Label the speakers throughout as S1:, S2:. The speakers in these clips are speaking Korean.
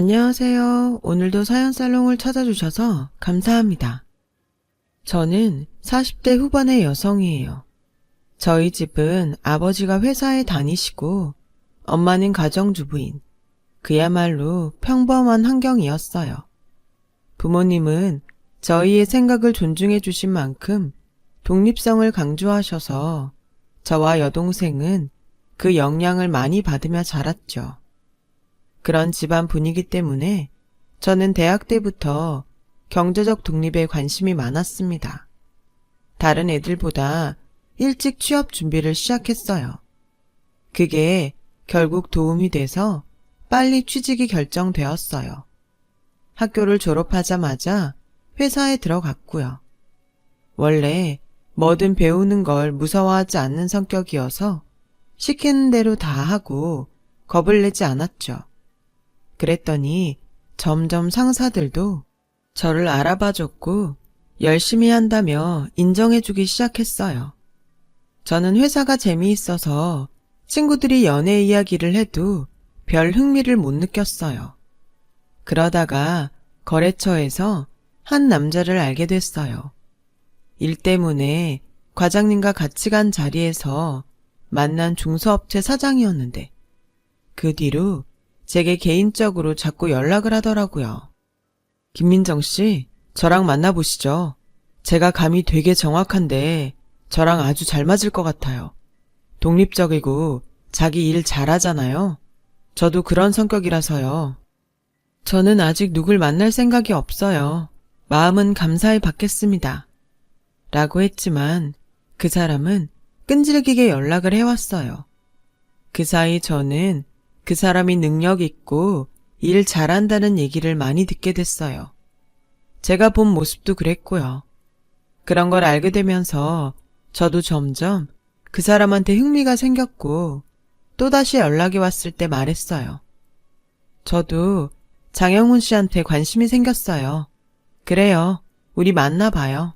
S1: 안녕하세요. 오늘도 사연살롱을 찾아주셔서 감사합니다. 저는 40대 후반의 여성이에요. 저희 집은 아버지가 회사에 다니시고 엄마는 가정주부인 그야말로 평범한 환경이었어요. 부모님은 저희의 생각을 존중해 주신 만큼 독립성을 강조하셔서 저와 여동생은 그 영향을 많이 받으며 자랐죠. 그런 집안 분위기 때문에 저는 대학 때부터 경제적 독립에 관심이 많았습니다. 다른 애들보다 일찍 취업 준비를 시작했어요. 그게 결국 도움이 돼서 빨리 취직이 결정되었어요. 학교를 졸업하자마자 회사에 들어갔고요. 원래 뭐든 배우는 걸 무서워하지 않는 성격이어서 시키는 대로 다 하고 겁을 내지 않았죠. 그랬더니 점점 상사들도 저를 알아봐줬고 열심히 한다며 인정해주기 시작했어요. 저는 회사가 재미있어서 친구들이 연애 이야기를 해도 별 흥미를 못 느꼈어요. 그러다가 거래처에서 한 남자를 알게 됐어요. 일 때문에 과장님과 같이 간 자리에서 만난 중소업체 사장이었는데 그 뒤로 제게 개인적으로 자꾸 연락을 하더라고요. 김민정 씨, 저랑 만나보시죠. 제가 감이 되게 정확한데 저랑 아주 잘 맞을 것 같아요. 독립적이고 자기 일 잘하잖아요. 저도 그런 성격이라서요. 저는 아직 누굴 만날 생각이 없어요. 마음은 감사히 받겠습니다. 라고 했지만 그 사람은 끈질기게 연락을 해왔어요. 그 사이 저는 그 사람이 능력 있고 일 잘한다는 얘기를 많이 듣게 됐어요. 제가 본 모습도 그랬고요. 그런 걸 알게 되면서 저도 점점 그 사람한테 흥미가 생겼고 또다시 연락이 왔을 때 말했어요. 저도 장영훈 씨한테 관심이 생겼어요. 그래요. 우리 만나봐요.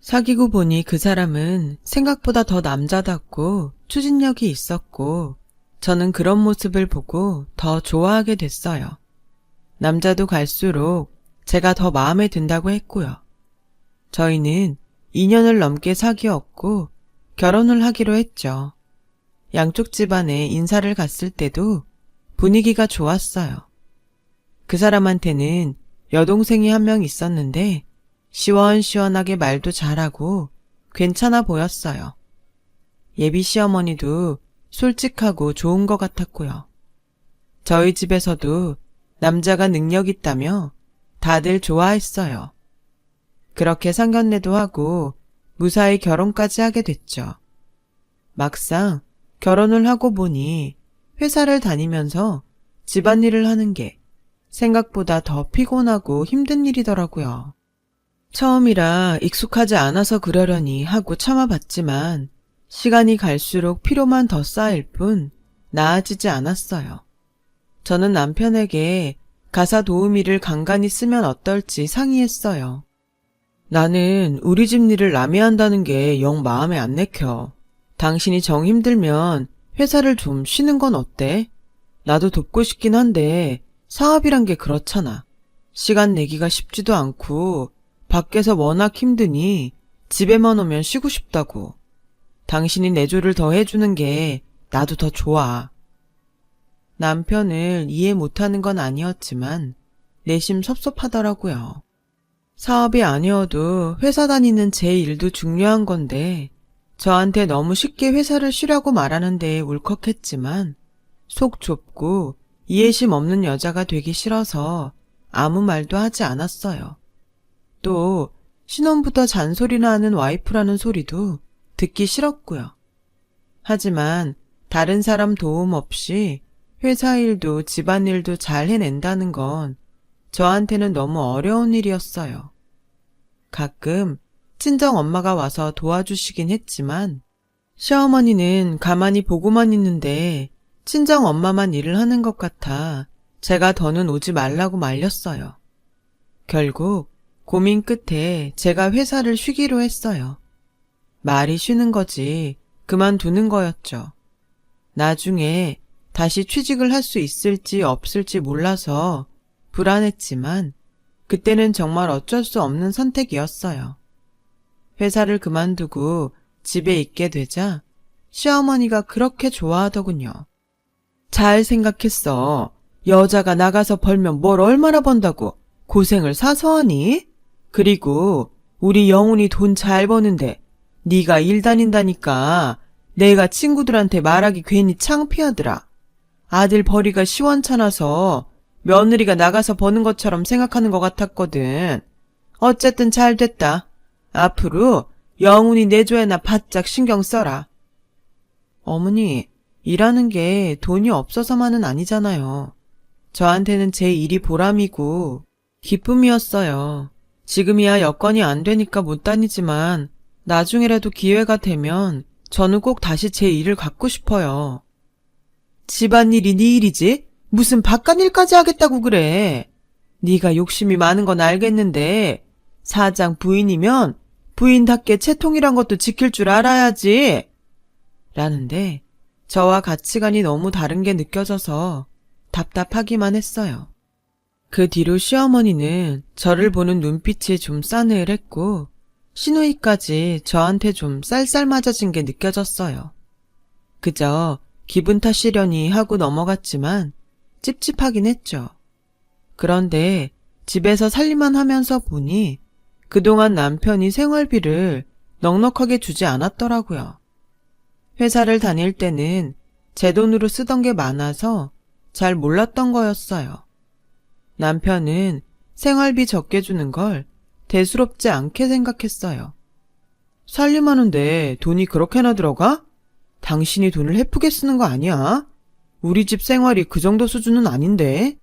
S1: 사귀고 보니 그 사람은 생각보다 더 남자답고 추진력이 있었고 저는 그런 모습을 보고 더 좋아하게 됐어요. 남자도 갈수록 제가 더 마음에 든다고 했고요. 저희는 2년을 넘게 사귀었고 결혼을 하기로 했죠. 양쪽 집안에 인사를 갔을 때도 분위기가 좋았어요. 그 사람한테는 여동생이 한 명 있었는데 시원시원하게 말도 잘하고 괜찮아 보였어요. 예비 시어머니도 솔직하고 좋은 것 같았고요. 저희 집에서도 남자가 능력 있다며 다들 좋아했어요. 그렇게 상견례도 하고 무사히 결혼까지 하게 됐죠. 막상 결혼을 하고 보니 회사를 다니면서 집안일을 하는 게 생각보다 더 피곤하고 힘든 일이더라고요. 처음이라 익숙하지 않아서 그러려니 하고 참아봤지만 시간이 갈수록 피로만 더 쌓일 뿐 나아지지 않았어요. 저는 남편에게 가사 도우미를 간간히 쓰면 어떨지 상의했어요. 나는 우리 집 일을 남이 한다는 게 영 마음에 안 내켜. 당신이 정 힘들면 회사를 좀 쉬는 건 어때? 나도 돕고 싶긴 한데 사업이란 게 그렇잖아. 시간 내기가 쉽지도 않고 밖에서 워낙 힘드니 집에만 오면 쉬고 싶다고. 당신이 내조를 더 해주는 게 나도 더 좋아. 남편을 이해 못하는 건 아니었지만 내심 섭섭하더라고요. 사업이 아니어도 회사 다니는 제 일도 중요한 건데 저한테 너무 쉽게 회사를 쉬라고 말하는 데에 울컥했지만 속 좁고 이해심 없는 여자가 되기 싫어서 아무 말도 하지 않았어요. 또 신혼부터 잔소리나 하는 와이프라는 소리도 듣기 싫었고요. 하지만 다른 사람 도움 없이 회사 일도 집안일도 잘 해낸다는 건 저한테는 너무 어려운 일이었어요. 가끔 친정 엄마가 와서 도와주시긴 했지만 시어머니는 가만히 보고만 있는데 친정 엄마만 일을 하는 것 같아 제가 더는 오지 말라고 말렸어요. 결국 고민 끝에 제가 회사를 쉬기로 했어요. 말이 쉬는 거지 그만두는 거였죠. 나중에 다시 취직을 할 수 있을지 없을지 몰라서 불안했지만 그때는 정말 어쩔 수 없는 선택이었어요. 회사를 그만두고 집에 있게 되자 시어머니가 그렇게 좋아하더군요. 잘 생각했어. 여자가 나가서 벌면 뭘 얼마나 번다고 고생을 사서 하니? 그리고 우리 영훈이 돈 잘 버는데 네가 일 다닌다니까 내가 친구들한테 말하기 괜히 창피하더라. 아들 벌이가 시원찮아서 며느리가 나가서 버는 것처럼 생각하는 것 같았거든. 어쨌든 잘 됐다. 앞으로 영훈이 내조에나 바짝 신경 써라. 어머니, 일하는 게 돈이 없어서만은 아니잖아요. 저한테는 제 일이 보람이고 기쁨이었어요. 지금이야 여건이 안 되니까 못 다니지만 나중에라도 기회가 되면 저는 꼭 다시 제 일을 갖고 싶어요. 집안일이 네 일이지? 무슨 바깥일까지 하겠다고 그래. 네가 욕심이 많은 건 알겠는데 사장 부인이면 부인답게 채통이란 것도 지킬 줄 알아야지. 라는데 저와 가치관이 너무 다른 게 느껴져서 답답하기만 했어요. 그 뒤로 시어머니는 저를 보는 눈빛이 좀 싸늘했고 시누이까지 저한테 좀 쌀쌀맞아진 게 느껴졌어요. 그저 기분 탓이려니 하고 넘어갔지만 찝찝하긴 했죠. 그런데 집에서 살림만 하면서 보니 그동안 남편이 생활비를 넉넉하게 주지 않았더라고요. 회사를 다닐 때는 제 돈으로 쓰던 게 많아서 잘 몰랐던 거였어요. 남편은 생활비 적게 주는 걸 대수롭지 않게 생각했어요. 살림하는데 돈이 그렇게나 들어가? 당신이 돈을 헤프게 쓰는 거 아니야? 우리 집 생활이 그 정도 수준은 아닌데?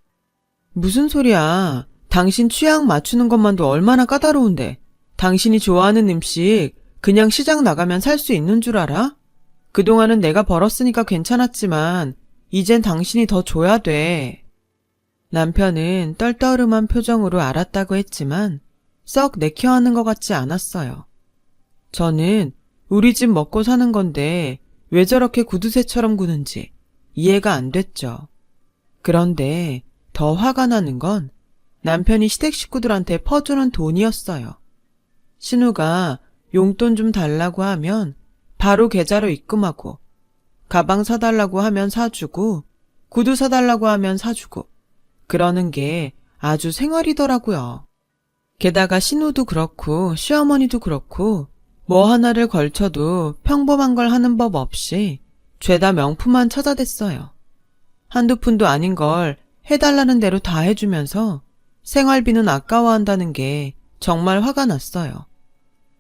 S1: 무슨 소리야. 당신 취향 맞추는 것만도 얼마나 까다로운데 당신이 좋아하는 음식 그냥 시장 나가면 살 수 있는 줄 알아? 그동안은 내가 벌었으니까 괜찮았지만 이젠 당신이 더 줘야 돼. 남편은 떨떠름한 표정으로 알았다고 했지만 썩 내켜하는 것 같지 않았어요. 저는 우리 집 먹고 사는 건데 왜 저렇게 구두쇠처럼 구는지 이해가 안 됐죠. 그런데 더 화가 나는 건 남편이 시댁 식구들한테 퍼주는 돈이었어요. 신우가 용돈 좀 달라고 하면 바로 계좌로 입금하고 가방 사달라고 하면 사주고 구두 사달라고 하면 사주고 그러는 게 아주 생활이더라고요. 게다가 신우도 그렇고 시어머니도 그렇고 뭐 하나를 걸쳐도 평범한 걸 하는 법 없이 죄다 명품만 찾아댔어요. 한두 푼도 아닌 걸 해달라는 대로 다 해주면서 생활비는 아까워한다는 게 정말 화가 났어요.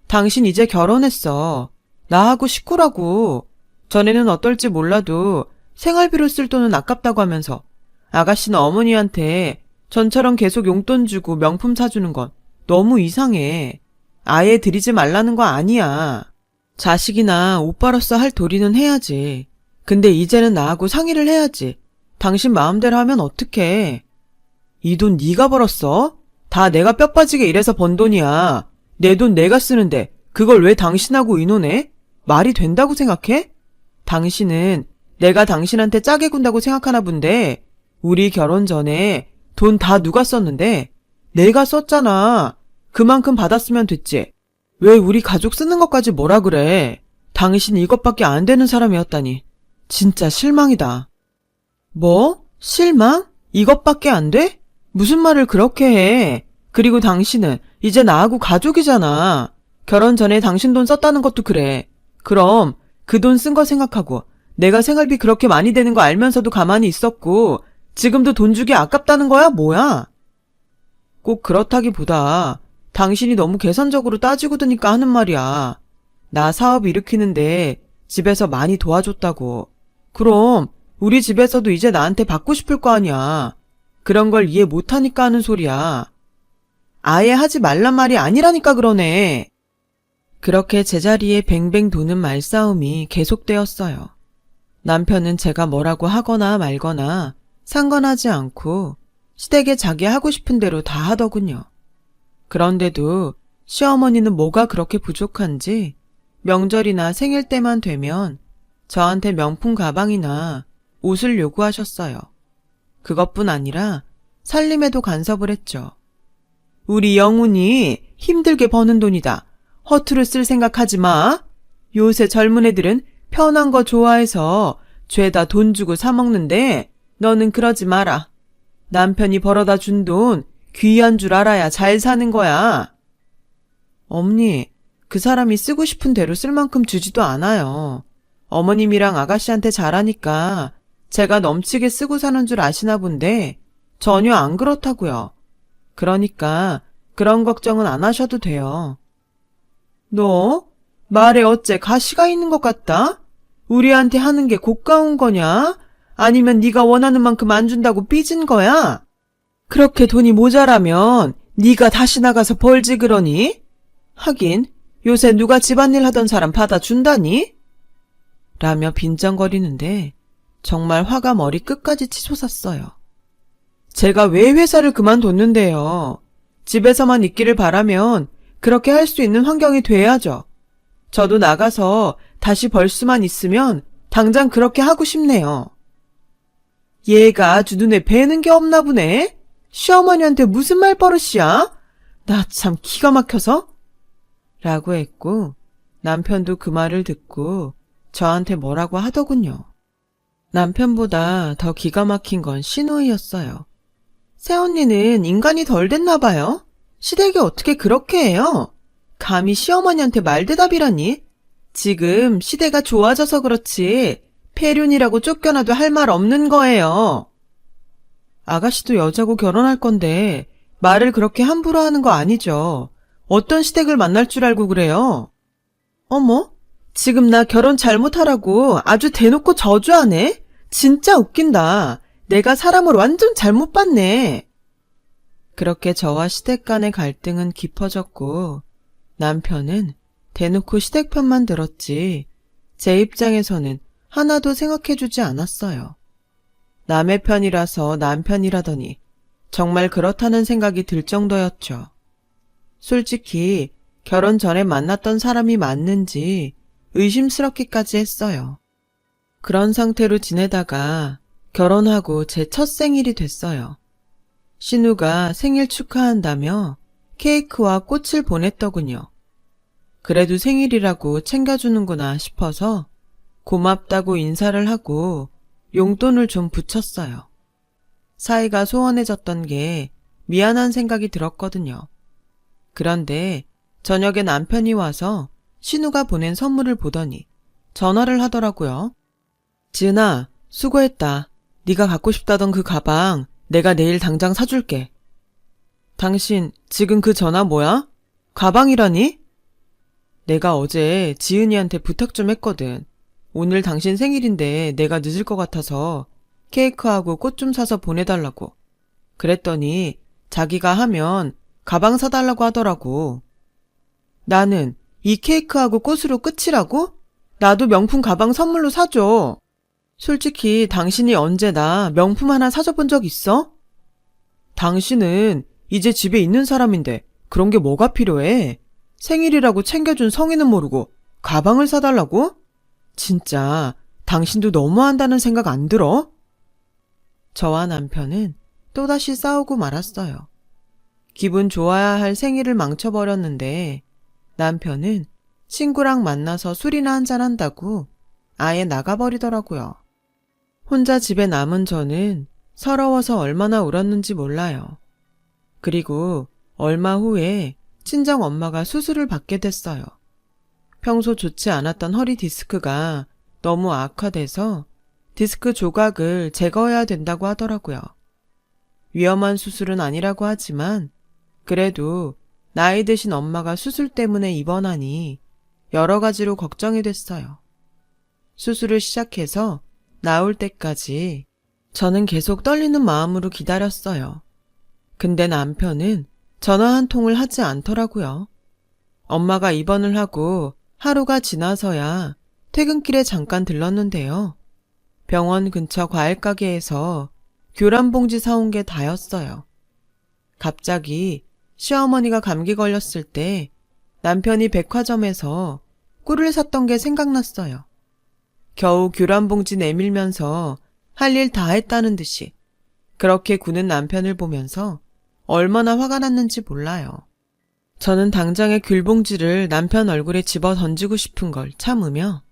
S1: 당신 이제 결혼했어. 나하고 식구라고. 전에는 어떨지 몰라도 생활비로 쓸 돈은 아깝다고 하면서 아가씨는 어머니한테 전처럼 계속 용돈 주고 명품 사주는 건 너무 이상해. 아예 드리지 말라는 거 아니야. 자식이나 오빠로서 할 도리는 해야지. 근데 이제는 나하고 상의를 해야지. 당신 마음대로 하면 어떡해. 이 돈 네가 벌었어? 다 내가 뼈 빠지게 일해서 번 돈이야. 내 돈 내가 쓰는데 그걸 왜 당신하고 의논해? 말이 된다고 생각해? 당신은 내가 당신한테 짜게 군다고 생각하나 본데 우리 결혼 전에 돈 다 누가 썼는데 내가 썼잖아. 그만큼 받았으면 됐지. 왜 우리 가족 쓰는 것까지 뭐라 그래. 당신이 이것밖에 안 되는 사람이었다니. 진짜 실망이다. 뭐? 실망? 이것밖에 안 돼? 무슨 말을 그렇게 해. 그리고 당신은 이제 나하고 가족이잖아. 결혼 전에 당신 돈 썼다는 것도 그래. 그럼 그 돈 쓴 거 생각하고 내가 생활비 그렇게 많이 되는 거 알면서도 가만히 있었고 지금도 돈 주기 아깝다는 거야? 뭐야? 꼭 그렇다기보다 당신이 너무 계산적으로 따지고 드니까 하는 말이야. 나 사업 일으키는데 집에서 많이 도와줬다고. 그럼 우리 집에서도 이제 나한테 받고 싶을 거 아니야. 그런 걸 이해 못하니까 하는 소리야. 아예 하지 말란 말이 아니라니까 그러네. 그렇게 제자리에 뱅뱅 도는 말싸움이 계속되었어요. 남편은 제가 뭐라고 하거나 말거나 상관하지 않고 시댁에 자기 하고 싶은 대로 다 하더군요. 그런데도 시어머니는 뭐가 그렇게 부족한지 명절이나 생일 때만 되면 저한테 명품 가방이나 옷을 요구하셨어요. 그것뿐 아니라 살림에도 간섭을 했죠. 우리 영훈이 힘들게 버는 돈이다. 허투루 쓸 생각하지 마. 요새 젊은 애들은 편한 거 좋아해서 죄다 돈 주고 사 먹는데 너는 그러지 마라. 남편이 벌어다 준 돈 귀한 줄 알아야 잘 사는 거야. 어머니, 그 사람이 쓰고 싶은 대로 쓸 만큼 주지도 않아요. 어머님이랑 아가씨한테 잘하니까 제가 넘치게 쓰고 사는 줄 아시나 본데 전혀 안 그렇다고요. 그러니까 그런 걱정은 안 하셔도 돼요. 너 말에 어째 가시가 있는 것 같다? 우리한테 하는 게 고가운 거냐? 아니면 네가 원하는 만큼 안 준다고 삐진 거야? 그렇게 돈이 모자라면 네가 다시 나가서 벌지 그러니? 하긴 요새 누가 집안일 하던 사람 받아준다니? 라며 빈정거리는데 정말 화가 머리 끝까지 치솟았어요. 제가 왜 회사를 그만뒀는데요. 집에서만 있기를 바라면 그렇게 할 수 있는 환경이 돼야죠. 저도 나가서 다시 벌 수만 있으면 당장 그렇게 하고 싶네요. 얘가 아주 눈에 뵈는 게 없나 보네. 시어머니한테 무슨 말버릇이야? 나 참 기가 막혀서? 라고 했고 남편도 그 말을 듣고 저한테 뭐라고 하더군요. 남편보다 더 기가 막힌 건 시누이였어요. 새언니는 인간이 덜 됐나 봐요. 시댁이 어떻게 그렇게 해요? 감히 시어머니한테 말대답이라니? 지금 시대가 좋아져서 그렇지 폐륜이라고 쫓겨나도 할 말 없는 거예요. 아가씨도 여자고 결혼할 건데 말을 그렇게 함부로 하는 거 아니죠. 어떤 시댁을 만날 줄 알고 그래요? 어머, 지금 나 결혼 잘못하라고 아주 대놓고 저주하네? 진짜 웃긴다. 내가 사람을 완전 잘못 봤네. 그렇게 저와 시댁 간의 갈등은 깊어졌고 남편은 대놓고 시댁 편만 들었지 제 입장에서는 하나도 생각해주지 않았어요. 남의 편이라서 남편이라더니 정말 그렇다는 생각이 들 정도였죠. 솔직히 결혼 전에 만났던 사람이 맞는지 의심스럽기까지 했어요. 그런 상태로 지내다가 결혼하고 제 첫 생일이 됐어요. 신우가 생일 축하한다며 케이크와 꽃을 보냈더군요. 그래도 생일이라고 챙겨주는구나 싶어서 고맙다고 인사를 하고 용돈을 좀 붙였어요. 사이가 소원해졌던 게 미안한 생각이 들었거든요. 그런데 저녁에 남편이 와서 신우가 보낸 선물을 보더니 전화를 하더라고요. 지은아, 수고했다. 네가 갖고 싶다던 그 가방 내가 내일 당장 사줄게. 당신 지금 그 전화 뭐야? 가방이라니? 내가 어제 지은이한테 부탁 좀 했거든. 오늘 당신 생일인데 내가 늦을 것 같아서 케이크하고 꽃 좀 사서 보내달라고. 그랬더니 자기가 하면 가방 사달라고 하더라고. 나는 이 케이크하고 꽃으로 끝이라고? 나도 명품 가방 선물로 사줘. 솔직히 당신이 언제 나 명품 하나 사줘 본 적 있어? 당신은 이제 집에 있는 사람인데 그런 게 뭐가 필요해? 생일이라고 챙겨준 성의는 모르고 가방을 사달라고? 진짜 당신도 너무한다는 생각 안 들어? 저와 남편은 또다시 싸우고 말았어요. 기분 좋아야 할 생일을 망쳐버렸는데 남편은 친구랑 만나서 술이나 한잔한다고 아예 나가버리더라고요. 혼자 집에 남은 저는 서러워서 얼마나 울었는지 몰라요. 그리고 얼마 후에 친정 엄마가 수술을 받게 됐어요. 평소 좋지 않았던 허리 디스크가 너무 악화돼서 디스크 조각을 제거해야 된다고 하더라고요. 위험한 수술은 아니라고 하지만 그래도 나이 드신 엄마가 수술 때문에 입원하니 여러 가지로 걱정이 됐어요. 수술을 시작해서 나올 때까지 저는 계속 떨리는 마음으로 기다렸어요. 근데 남편은 전화 한 통을 하지 않더라고요. 엄마가 입원을 하고 하루가 지나서야 퇴근길에 잠깐 들렀는데요. 병원 근처 과일가게에서 교란봉지 사온 게 다였어요. 갑자기 시어머니가 감기 걸렸을 때 남편이 백화점에서 꿀을 샀던 게 생각났어요. 겨우 교란봉지 내밀면서 할 일 다 했다는 듯이 그렇게 구는 남편을 보면서 얼마나 화가 났는지 몰라요. 저는 당장에 귤봉지를 남편 얼굴에 집어 던지고 싶은 걸 참으며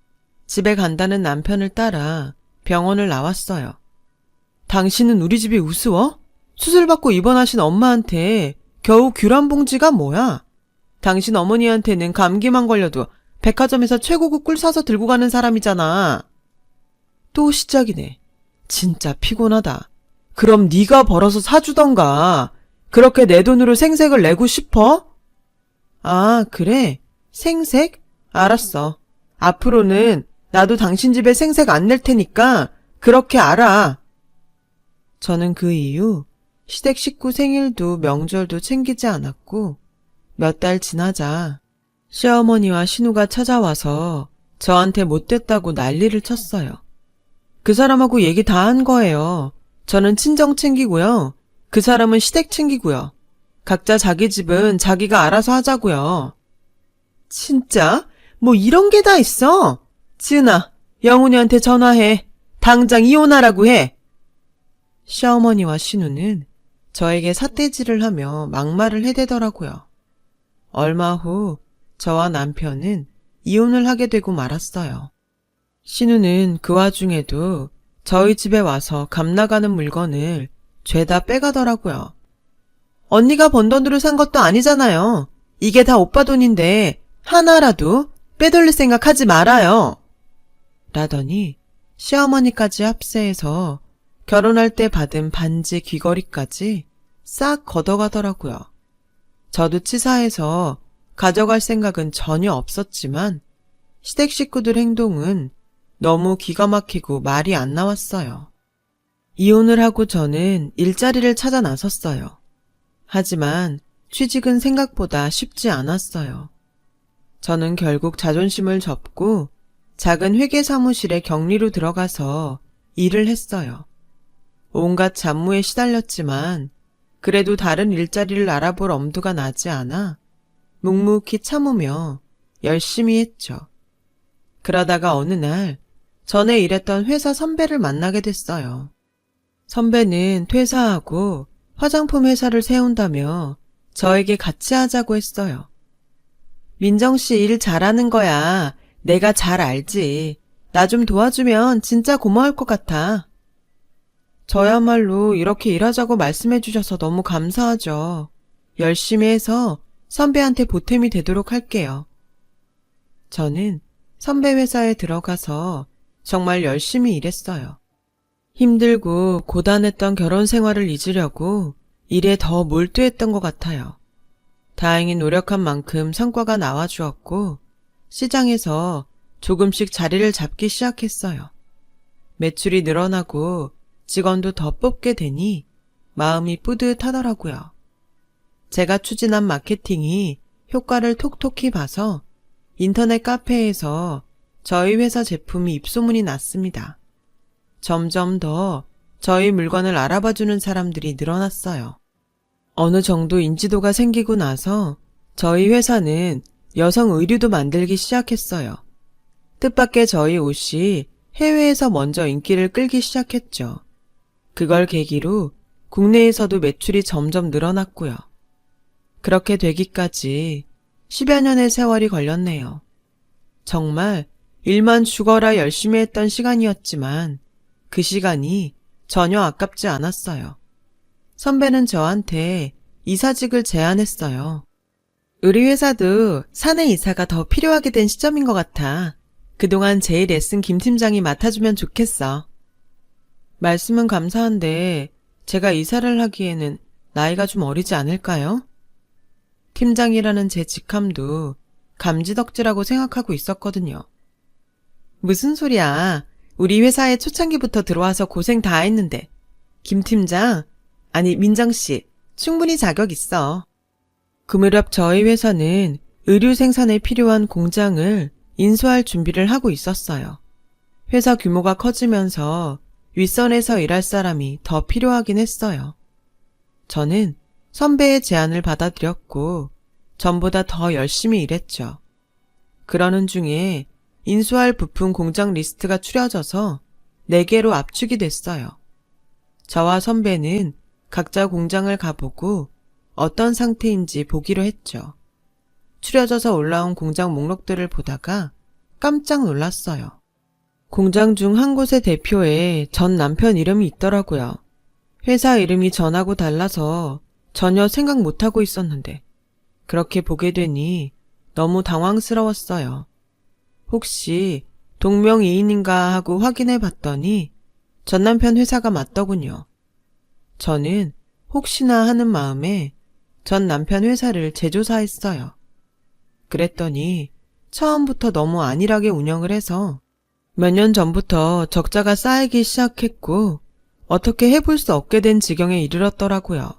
S1: 집에 간다는 남편을 따라 병원을 나왔어요. 당신은 우리 집이 우스워? 수술받고 입원하신 엄마한테 겨우 귤 한 봉지가 뭐야? 당신 어머니한테는 감기만 걸려도 백화점에서 최고급 꿀 사서 들고 가는 사람이잖아. 또 시작이네. 진짜 피곤하다. 그럼 네가 벌어서 사주던가. 그렇게 내 돈으로 생색을 내고 싶어? 아, 그래? 생색? 알았어. 앞으로는 나도 당신 집에 생색 안 낼 테니까 그렇게 알아. 저는 그 이후 시댁 식구 생일도 명절도 챙기지 않았고 몇 달 지나자 시어머니와 신우가 찾아와서 저한테 못됐다고 난리를 쳤어요. 그 사람하고 얘기 다 한 거예요. 저는 친정 챙기고요. 그 사람은 시댁 챙기고요. 각자 자기 집은 자기가 알아서 하자고요. 진짜? 뭐 이런 게 다 있어? 지은아, 영훈이한테 전화해. 당장 이혼하라고 해. 시어머니와 신우는 저에게 삿대질을 하며 막말을 해대더라고요. 얼마 후 저와 남편은 이혼을 하게 되고 말았어요. 신우는 그 와중에도 저희 집에 와서 값나가는 물건을 죄다 빼가더라고요. 언니가 번 돈으로 산 것도 아니잖아요. 이게 다 오빠 돈인데 하나라도 빼돌릴 생각하지 말아요. 라더니 시어머니까지 합세해서 결혼할 때 받은 반지 귀걸이까지 싹 걷어가더라고요. 저도 치사해서 가져갈 생각은 전혀 없었지만 시댁 식구들 행동은 너무 기가 막히고 말이 안 나왔어요. 이혼을 하고 저는 일자리를 찾아 나섰어요. 하지만 취직은 생각보다 쉽지 않았어요. 저는 결국 자존심을 접고 작은 회계 사무실에 격리로 들어가서 일을 했어요. 온갖 잡무에 시달렸지만 그래도 다른 일자리를 알아볼 엄두가 나지 않아 묵묵히 참으며 열심히 했죠. 그러다가 어느 날 전에 일했던 회사 선배를 만나게 됐어요. 선배는 퇴사하고 화장품 회사를 세운다며 저에게 같이 하자고 했어요. 민정씨 일 잘하는 거야. 내가 잘 알지. 나 좀 도와주면 진짜 고마울 것 같아. 저야말로 이렇게 일하자고 말씀해 주셔서 너무 감사하죠. 열심히 해서 선배한테 보탬이 되도록 할게요. 저는 선배 회사에 들어가서 정말 열심히 일했어요. 힘들고 고단했던 결혼 생활을 잊으려고 일에 더 몰두했던 것 같아요. 다행히 노력한 만큼 성과가 나와주었고 시장에서 조금씩 자리를 잡기 시작했어요. 매출이 늘어나고 직원도 더 뽑게 되니 마음이 뿌듯하더라고요. 제가 추진한 마케팅이 효과를 톡톡히 봐서 인터넷 카페에서 저희 회사 제품이 입소문이 났습니다. 점점 더 저희 물건을 알아봐주는 사람들이 늘어났어요. 어느 정도 인지도가 생기고 나서 저희 회사는 여성 의류도 만들기 시작했어요. 뜻밖의 저희 옷이 해외에서 먼저 인기를 끌기 시작했죠. 그걸 계기로 국내에서도 매출이 점점 늘어났고요. 그렇게 되기까지 10여 년의 세월이 걸렸네요. 정말 일만 죽어라 열심히 했던 시간이었지만 그 시간이 전혀 아깝지 않았어요. 선배는 저한테 이사직을 제안했어요. 우리 회사도 사내 이사가 더 필요하게 된 시점인 것 같아. 그동안 제일 애쓴 김 팀장이 맡아주면 좋겠어. 말씀은 감사한데 제가 이사를 하기에는 나이가 좀 어리지 않을까요? 팀장이라는 제 직함도 감지덕지라고 생각하고 있었거든요. 무슨 소리야. 우리 회사에 초창기부터 들어와서 고생 다 했는데 김 팀장, 아니 민정씨 충분히 자격 있어. 그 무렵 저희 회사는 의류 생산에 필요한 공장을 인수할 준비를 하고 있었어요. 회사 규모가 커지면서 윗선에서 일할 사람이 더 필요하긴 했어요. 저는 선배의 제안을 받아들였고 전보다 더 열심히 일했죠. 그러는 중에 인수할 부품 공장 리스트가 추려져서 4개로 압축이 됐어요. 저와 선배는 각자 공장을 가보고 어떤 상태인지 보기로 했죠. 추려져서 올라온 공장 목록들을 보다가 깜짝 놀랐어요. 공장 중 한 곳의 대표에 전 남편 이름이 있더라고요. 회사 이름이 전하고 달라서 전혀 생각 못하고 있었는데 그렇게 보게 되니 너무 당황스러웠어요. 혹시 동명이인인가 하고 확인해 봤더니 전 남편 회사가 맞더군요. 저는 혹시나 하는 마음에 전 남편 회사를 재조사했어요. 그랬더니 처음부터 너무 안일하게 운영을 해서 몇 년 전부터 적자가 쌓이기 시작했고 어떻게 해볼 수 없게 된 지경에 이르렀더라고요.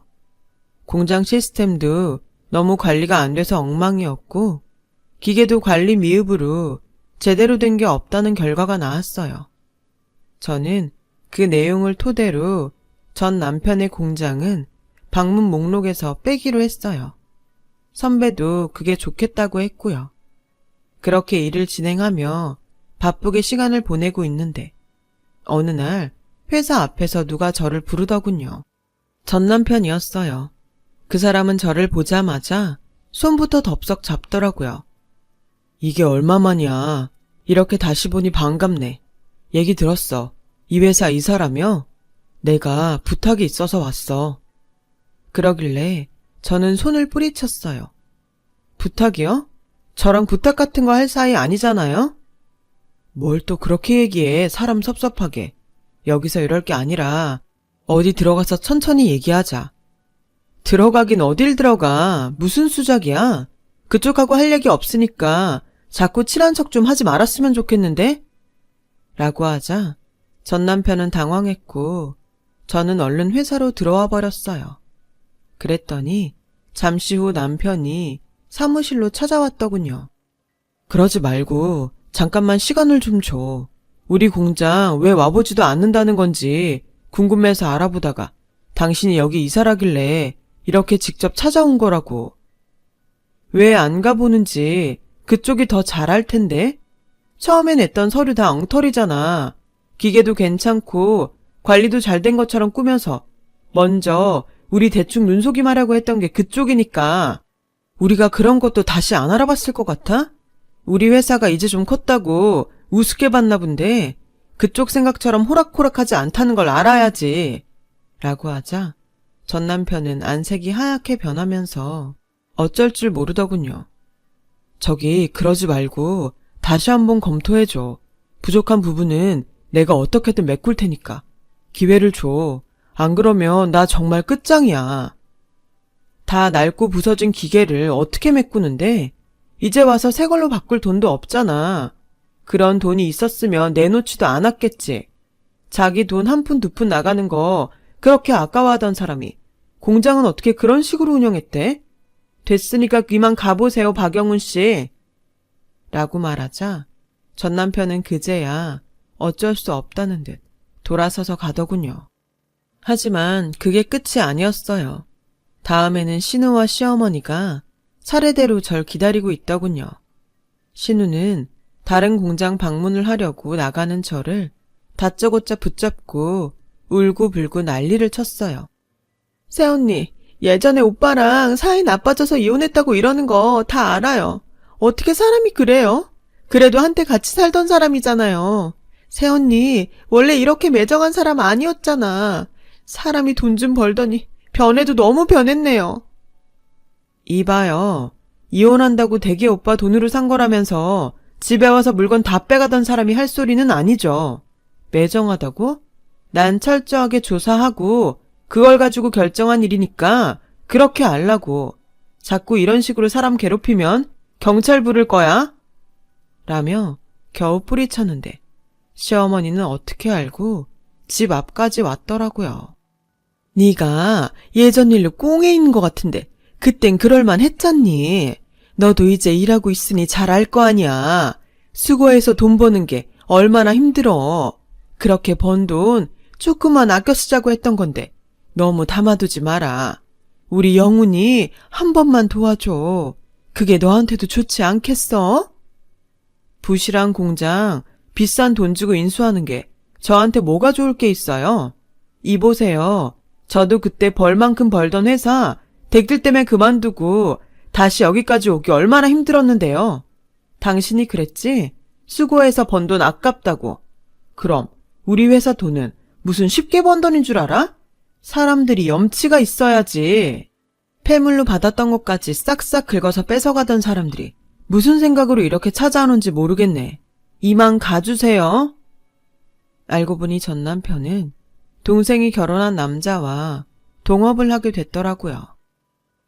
S1: 공장 시스템도 너무 관리가 안 돼서 엉망이었고 기계도 관리 미흡으로 제대로 된 게 없다는 결과가 나왔어요. 저는 그 내용을 토대로 전 남편의 공장은 방문 목록에서 빼기로 했어요. 선배도 그게 좋겠다고 했고요. 그렇게 일을 진행하며 바쁘게 시간을 보내고 있는데 어느 날 회사 앞에서 누가 저를 부르더군요. 전 남편이었어요. 그 사람은 저를 보자마자 손부터 덥석 잡더라고요. 이게 얼마만이야. 이렇게 다시 보니 반갑네. 얘기 들었어. 이 회사 이사라며? 내가 부탁이 있어서 왔어. 그러길래 저는 손을 뿌리쳤어요. 부탁이요? 저랑 부탁 같은 거 할 사이 아니잖아요? 뭘 또 그렇게 얘기해, 사람 섭섭하게. 여기서 이럴 게 아니라 어디 들어가서 천천히 얘기하자. 들어가긴 어딜 들어가. 무슨 수작이야. 그쪽하고 할 얘기 없으니까 자꾸 칠한 척 좀 하지 말았으면 좋겠는데? 라고 하자 전 남편은 당황했고 저는 얼른 회사로 들어와 버렸어요. 그랬더니 잠시 후 남편이 사무실로 찾아왔더군요. 그러지 말고 잠깐만 시간을 좀 줘. 우리 공장 왜 와보지도 않는다는 건지 궁금해서 알아보다가 당신이 여기 이사라길래 이렇게 직접 찾아온 거라고. 왜 안 가보는지 그쪽이 더 잘할 텐데? 처음에 냈던 서류 다 엉터리잖아. 기계도 괜찮고 관리도 잘 된 것처럼 꾸며서 먼저 우리 대충 눈속임하라고 했던 게 그쪽이니까 우리가 그런 것도 다시 안 알아봤을 것 같아? 우리 회사가 이제 좀 컸다고 우습게 봤나 본데 그쪽 생각처럼 호락호락하지 않다는 걸 알아야지. 라고 하자 전 남편은 안색이 하얗게 변하면서 어쩔 줄 모르더군요. 저기 그러지 말고 다시 한번 검토해줘. 부족한 부분은 내가 어떻게든 메꿀 테니까. 기회를 줘. 안 그러면 나 정말 끝장이야. 다 낡고 부서진 기계를 어떻게 메꾸는데? 이제 와서 새 걸로 바꿀 돈도 없잖아. 그런 돈이 있었으면 내놓지도 않았겠지. 자기 돈 한 푼 두 푼 나가는 거 그렇게 아까워하던 사람이 공장은 어떻게 그런 식으로 운영했대? 됐으니까 이만 가보세요, 박영훈 씨. 라고 말하자 전 남편은 그제야 어쩔 수 없다는 듯 돌아서서 가더군요. 하지만 그게 끝이 아니었어요. 다음에는 신우와 시어머니가 차례대로 절 기다리고 있더군요. 신우는 다른 공장 방문을 하려고 나가는 저를 다짜고짜 붙잡고 울고불고 난리를 쳤어요. 새언니, 예전에 오빠랑 사이 나빠져서 이혼했다고 이러는 거 다 알아요. 어떻게 사람이 그래요? 그래도 한때 같이 살던 사람이잖아요. 새언니, 원래 이렇게 매정한 사람 아니었잖아. 사람이 돈 좀 벌더니 변해도 너무 변했네요. 이봐요. 이혼한다고 대기 오빠 돈으로 산 거라면서 집에 와서 물건 다 빼가던 사람이 할 소리는 아니죠. 매정하다고? 난 철저하게 조사하고 그걸 가지고 결정한 일이니까 그렇게 알라고. 자꾸 이런 식으로 사람 괴롭히면 경찰 부를 거야? 라며 겨우 뿌리쳤는데 시어머니는 어떻게 알고 집 앞까지 왔더라고요. 네가 예전 일로 꽁에 있는 것 같은데 그땐 그럴만 했잖니. 너도 이제 일하고 있으니 잘 알 거 아니야. 수고해서 돈 버는 게 얼마나 힘들어. 그렇게 번 돈 조금만 아껴 쓰자고 했던 건데 너무 담아두지 마라. 우리 영훈이 한 번만 도와줘. 그게 너한테도 좋지 않겠어? 부실한 공장 비싼 돈 주고 인수하는 게 저한테 뭐가 좋을 게 있어요? 이보세요. 저도 그때 벌만큼 벌던 회사 댁들 때문에 그만두고 다시 여기까지 오기 얼마나 힘들었는데요. 당신이 그랬지? 수고해서 번 돈 아깝다고. 그럼 우리 회사 돈은 무슨 쉽게 번 돈인 줄 알아? 사람들이 염치가 있어야지. 폐물로 받았던 것까지 싹싹 긁어서 뺏어가던 사람들이 무슨 생각으로 이렇게 찾아오는지 모르겠네. 이만 가주세요. 알고 보니 전 남편은 동생이 결혼한 남자와 동업을 하게 됐더라고요.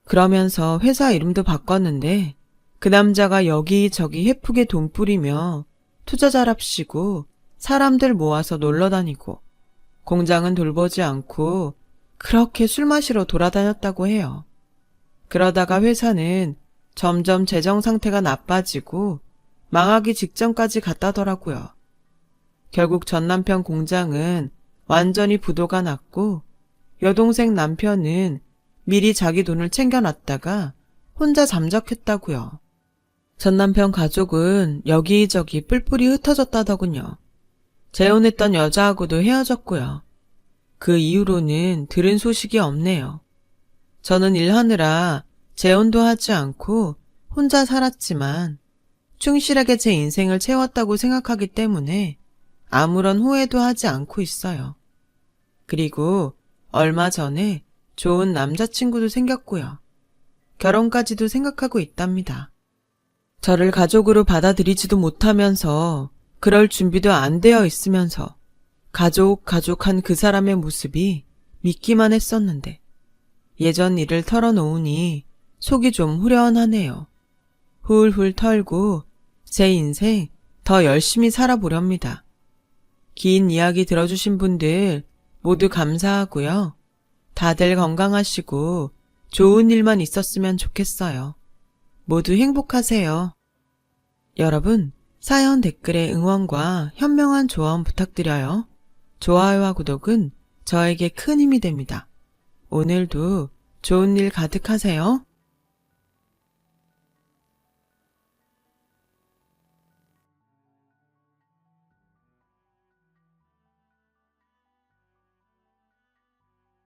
S1: 그러면서 회사 이름도 바꿨는데 그 남자가 여기저기 헤프게 돈 뿌리며 투자자랍시고 사람들 모아서 놀러 다니고 공장은 돌보지 않고 그렇게 술 마시러 돌아다녔다고 해요. 그러다가 회사는 점점 재정 상태가 나빠지고 망하기 직전까지 갔다더라고요. 결국 전 남편 공장은 완전히 부도가 났고 여동생 남편은 미리 자기 돈을 챙겨놨다가 혼자 잠적했다고요. 전 남편 가족은 여기저기 뿔뿔이 흩어졌다더군요. 재혼했던 여자하고도 헤어졌고요. 그 이후로는 들은 소식이 없네요. 저는 일하느라 재혼도 하지 않고 혼자 살았지만 충실하게 제 인생을 채웠다고 생각하기 때문에 아무런 후회도 하지 않고 있어요. 그리고 얼마 전에 좋은 남자친구도 생겼고요. 결혼까지도 생각하고 있답니다. 저를 가족으로 받아들이지도 못하면서 그럴 준비도 안 되어 있으면서 가족한 그 사람의 모습이 믿기만 했었는데 예전 일을 털어놓으니 속이 좀 후련하네요. 훌훌 털고 제 인생 더 열심히 살아보렵니다. 긴 이야기 들어주신 분들 모두 감사하고요. 다들 건강하시고 좋은 일만 있었으면 좋겠어요. 모두 행복하세요. 여러분, 사연 댓글에 응원과 현명한 조언 부탁드려요. 좋아요와 구독은 저에게 큰 힘이 됩니다. 오늘도 좋은 일 가득하세요.